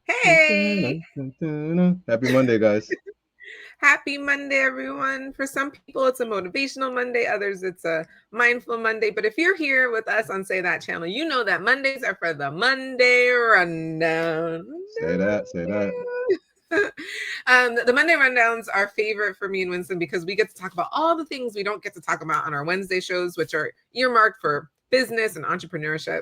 Hey, Happy Monday, guys. happy Monday, everyone. For some people, it's a motivational Monday, others, it's a mindful Monday. But if you're here with us on Say That channel, you know that Mondays are for the Monday Rundown. Say that, say that. The Monday Rundowns are favorite for me and Winston because we get to talk about all the things we don't get to talk about on our Wednesday shows, which are earmarked for business and entrepreneurship.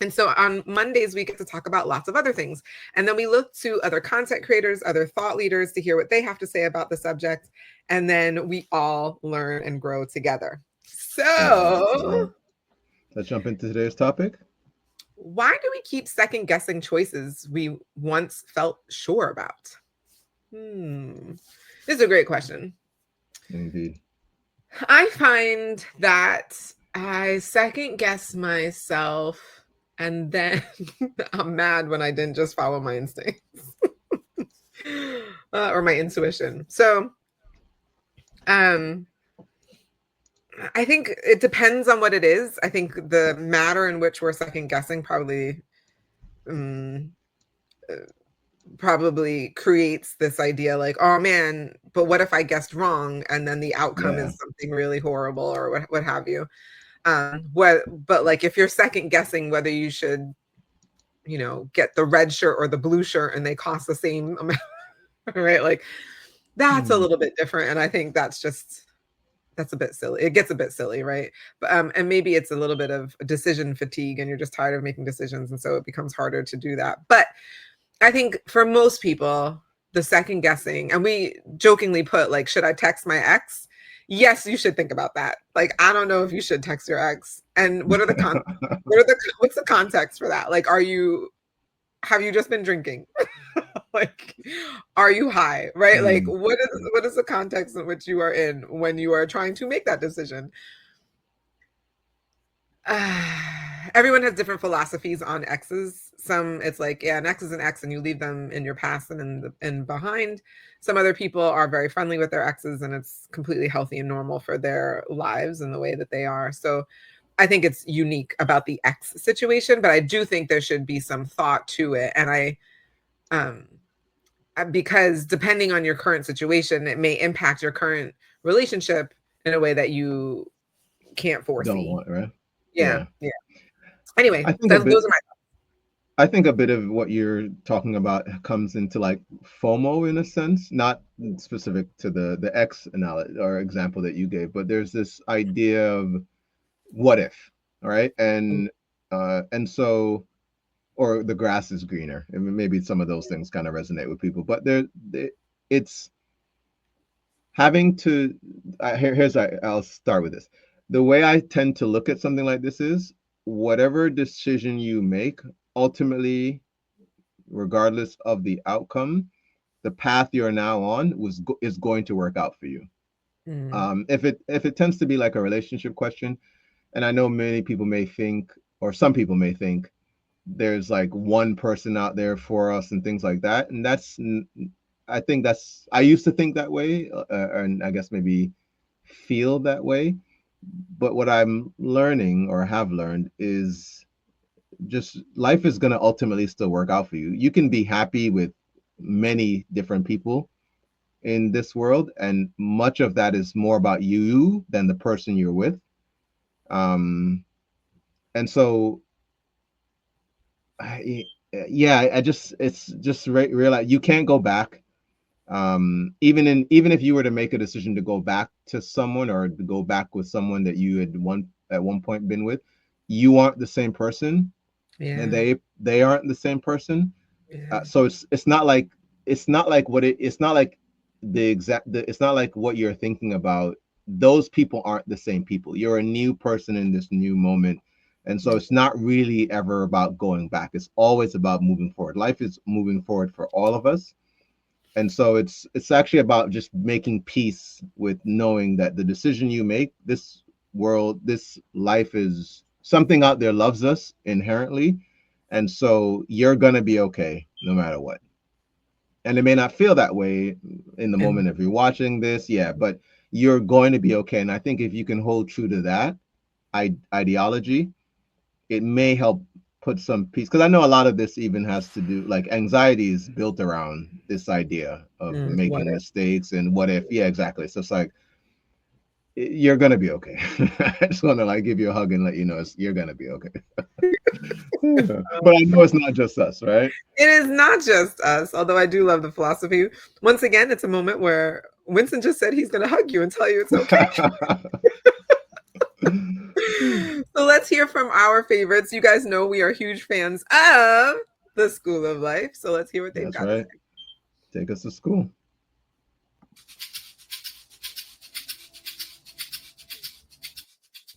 And so on Mondays, we get to talk about lots of other things. And then we look to other content creators, other thought leaders to hear what they have to say about the subject. And then we all learn and grow together. So, Let's jump into today's topic. why do we keep second guessing choices we once felt sure about? This is a great question. Indeed. I find that I second guess myself and then I'm mad when I didn't just follow my instincts or my intuition. So, I think it depends on what it is. I think the matter in which we're second guessing probably creates this idea like, oh man, but what if I guessed wrong and then the outcome Yeah. is something really horrible or what have you. But like if you're second guessing whether you should, get the red shirt or the blue shirt and they cost the same amount, right? Like that's a little bit different. And I think that's a bit silly. It gets a bit silly, right? But and maybe it's a little bit of decision fatigue and you're just tired of making decisions. And so it becomes harder to do that. But I think for most people, the second guessing, and we jokingly put like, should I text my ex? Yes, you should think about that. Like, I don't know if you should text your ex. And what's the context for that? Like, have you just been drinking? Like, are you high? Right? Like, what is the context in which you are in when you are trying to make that decision? Everyone has different philosophies on exes. Some it's like, yeah, an ex is an ex and you leave them in your past and behind. Some other people are very friendly with their exes and it's completely healthy and normal for their lives and the way that they are. So I think it's unique about the ex situation, but I do think there should be some thought to it. And because depending on your current situation, it may impact your current relationship in a way that you can't Don't foresee. want, right? Yeah. Yeah. Yeah. Anyway, I think a those bit are my I think a bit of what you're talking about comes into like FOMO in a sense, not specific to the X analogy or example that you gave, but there's this idea of what if, all right? And so or the grass is greener. I mean, maybe some of those things kind of resonate with people, but it's having to. I'll start with this. The way I tend to look at something like this is whatever decision you make, ultimately, regardless of the outcome, the path you're now on is going to work out for you. If it tends to be like a relationship question, and I know many people may think, or some people may think, there's like one person out there for us and things like that, and I used to think that way, and I guess maybe feel that way, but what I'm learning or have learned is just life is going to ultimately still work out for you. You can be happy with many different people in this world, and much of that is more about you than the person you're with. And so yeah, I just it's just realize you can't go back. Even if you were to make a decision to go back to someone or to go back with someone that you had at one point been with, you aren't the same person, and yeah. they aren't the same person. Yeah. So it's not like it's not like what you're thinking about. Those people aren't the same people. You're a new person in this new moment. And so it's not really ever about going back. It's always about moving forward. Life is moving forward for all of us. And so it's actually about just making peace with knowing that the decision you make, this world, this life, is something out there loves us inherently. And so you're going to be okay no matter what. And it may not feel that way in the moment And if you're watching this, yeah, but you're going to be okay. And I think if you can hold true to that ideology, it may help put some piece, because I know a lot of this even has to do, like, anxiety is built around this idea of What making if? mistakes and what if. Yeah, exactly. So it's like, you're gonna be okay. I just want to like give you a hug and let you know you're gonna be okay. But I know it's not just us, right? It is not just us, although I do love the philosophy. Once again, it's a moment where Winston just said he's going to hug you and tell you it's okay. So let's hear from our favorites. You guys know we are huge fans of the School of Life. So let's hear what they've That's got to right. say. Take us to school.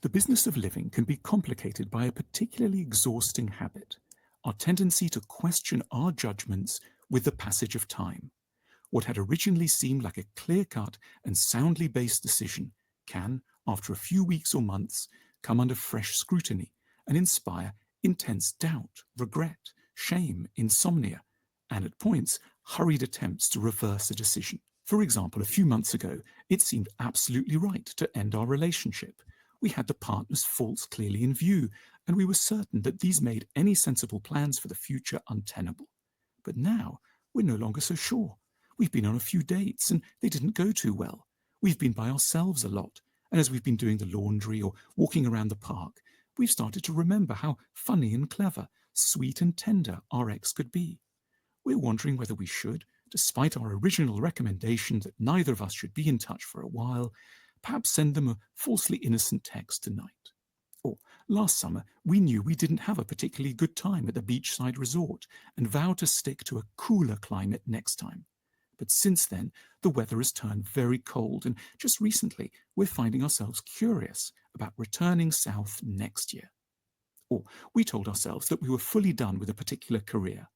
The business of living can be complicated by a particularly exhausting habit, our tendency to question our judgments with the passage of time. What had originally seemed like a clear-cut and soundly based decision can, after a few weeks or months, come under fresh scrutiny and inspire intense doubt, regret, shame, insomnia, and at points, hurried attempts to reverse a decision. For example, a few months ago, it seemed absolutely right to end our relationship. We had the partner's faults clearly in view, and we were certain that these made any sensible plans for the future untenable. But now, we're no longer so sure. We've been on a few dates, and they didn't go too well. We've been by ourselves a lot, and as we've been doing the laundry or walking around the park, we've started to remember how funny and clever, sweet and tender our ex could be. We're wondering whether we should, despite our original recommendation that neither of us should be in touch for a while, perhaps send them a falsely innocent text tonight. Or, last summer, we knew we didn't have a particularly good time at the beachside resort and vowed to stick to a cooler climate next time. But since then, the weather has turned very cold, and just recently, we're finding ourselves curious about returning south next year. Or we told ourselves that we were fully done with a particular career,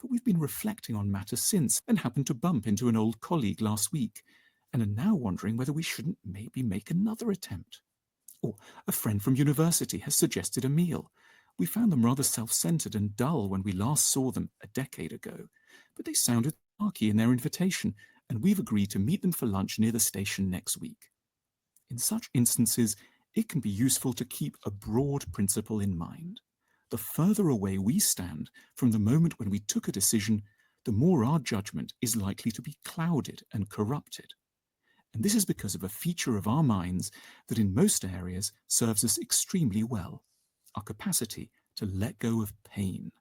but we've been reflecting on matters since and happened to bump into an old colleague last week, and are now wondering whether we shouldn't maybe make another attempt. Or a friend from university has suggested a meal. We found them rather self-centered and dull when we last saw them a decade ago, but they sounded snarky in their invitation, and we've agreed to meet them for lunch near the station next week. In such instances, it can be useful to keep a broad principle in mind. The further away we stand from the moment when we took a decision, the more our judgment is likely to be clouded and corrupted. And this is because of a feature of our minds that in most areas serves us extremely well, our capacity to let go of pain.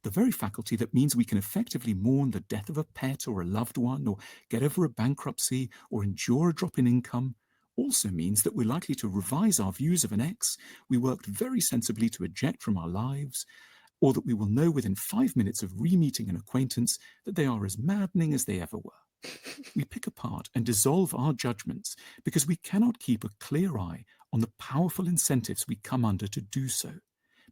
The very faculty that means we can effectively mourn the death of a pet or a loved one, or get over a bankruptcy, or endure a drop in income, also means that we're likely to revise our views of an ex we worked very sensibly to eject from our lives, or that we will know within 5 minutes of re-meeting an acquaintance that they are as maddening as they ever were. We pick apart and dissolve our judgments because we cannot keep a clear eye on the powerful incentives we come under to do so,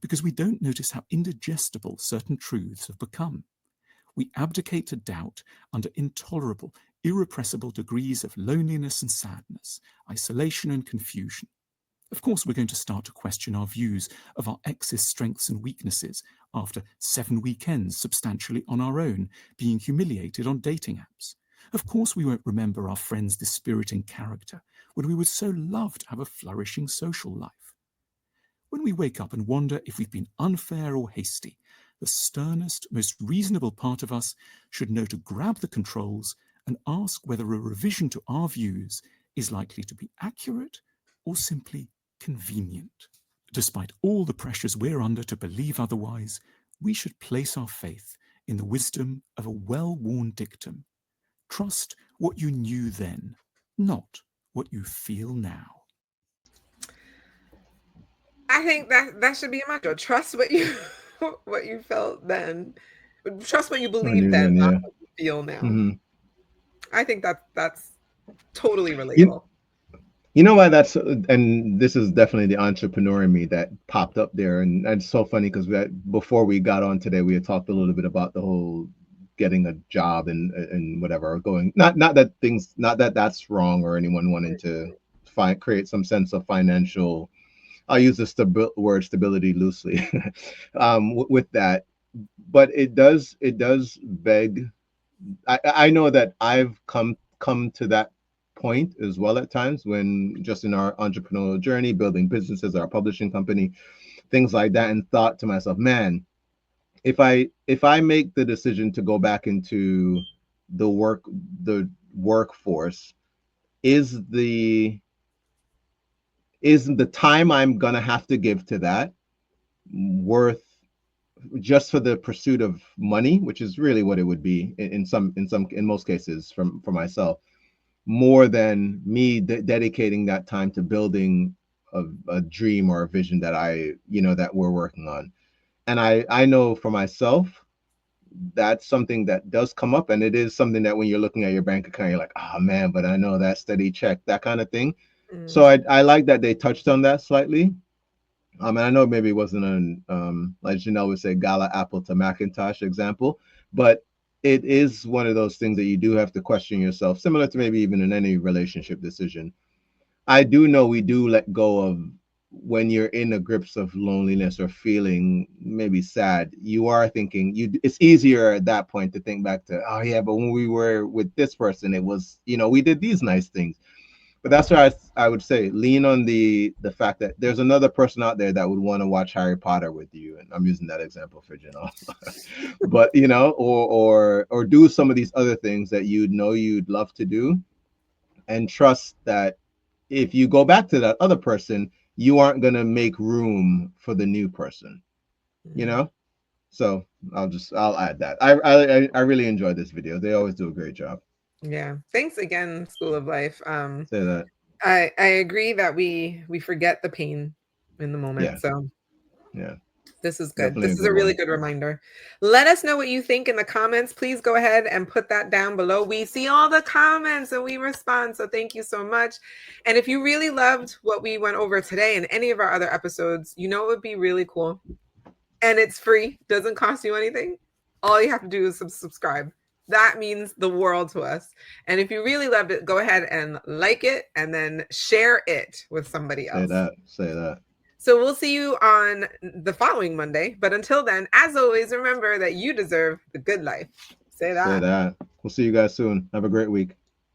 because we don't notice how indigestible certain truths have become. We abdicate to doubt under intolerable, irrepressible degrees of loneliness and sadness, isolation and confusion. Of course, we're going to start to question our views of our ex's strengths and weaknesses after 7 weekends substantially on our own, being humiliated on dating apps. Of course, we won't remember our friend's dispiriting character when we would so love to have a flourishing social life. When we wake up and wonder if we've been unfair or hasty, the sternest, most reasonable part of us should know to grab the controls and ask whether a revision to our views is likely to be accurate or simply convenient. Despite all the pressures we're under to believe otherwise, we should place our faith in the wisdom of a well-worn dictum. Trust what you knew then, not what you feel now. I think that should be a motto. Trust what you what you felt then. Trust what you I believe knew then, then, not yeah. what you feel now. Mm-hmm. I think that's totally You, relatable. you know why that's, and this is definitely the entrepreneur in me that popped up there, and it's so funny because before we got on today, we had talked a little bit about the whole getting a job and whatever, going, not that things, not that that's wrong or anyone wanting to create some sense of financial, I'll use the word stability loosely, with that, but it does beg. I know that I've come to that point as well at times when just in our entrepreneurial journey, building businesses, our publishing company, things like that, and thought to myself, man, if I make the decision to go back into the workforce, is the time I'm gonna have to give to that worth, just for the pursuit of money, which is really what it would be in most cases for myself, more than me dedicating that time to building a dream or a vision that that we're working on. And I know for myself, that's something that does come up, and it is something that when you're looking at your bank account, you're like, oh man, but I know that steady check, that kind of thing. So I like that they touched on that slightly. And I know maybe it wasn't an like Janelle would say, gala apple to Macintosh example, but it is one of those things that you do have to question yourself, similar to maybe even in any relationship decision. I do know we do let go of, when you're in the grips of loneliness or feeling maybe sad, you are thinking, it's easier at that point to think back to, oh yeah, but when we were with this person, it was, we did these nice things. But that's why I would say lean on the fact that there's another person out there that would want to watch Harry Potter with you, and I'm using that example for Janelle. But or do some of these other things that you'd love to do, and trust that if you go back to that other person, you aren't going to make room for the new person, So I'll add that. I really enjoyed this video. They always do a great job. Yeah. Thanks again, School of Life. Say that. I agree that we forget the pain in the moment. Yeah. So yeah. This is good. Definitely this is a really good reminder. Let us know what you think in the comments. Please go ahead and put that down below. We see all the comments and we respond. So thank you so much. And if you really loved what we went over today and any of our other episodes, it would be really cool. And it's free. Doesn't cost you anything. All you have to do is subscribe. That means the world to us. And if you really loved it, go ahead and like it and then share it with somebody else. Say that. So we'll see you on the following Monday. But until then, as always, remember that you deserve the good life. Say that. Say that. We'll see you guys soon. Have a great week.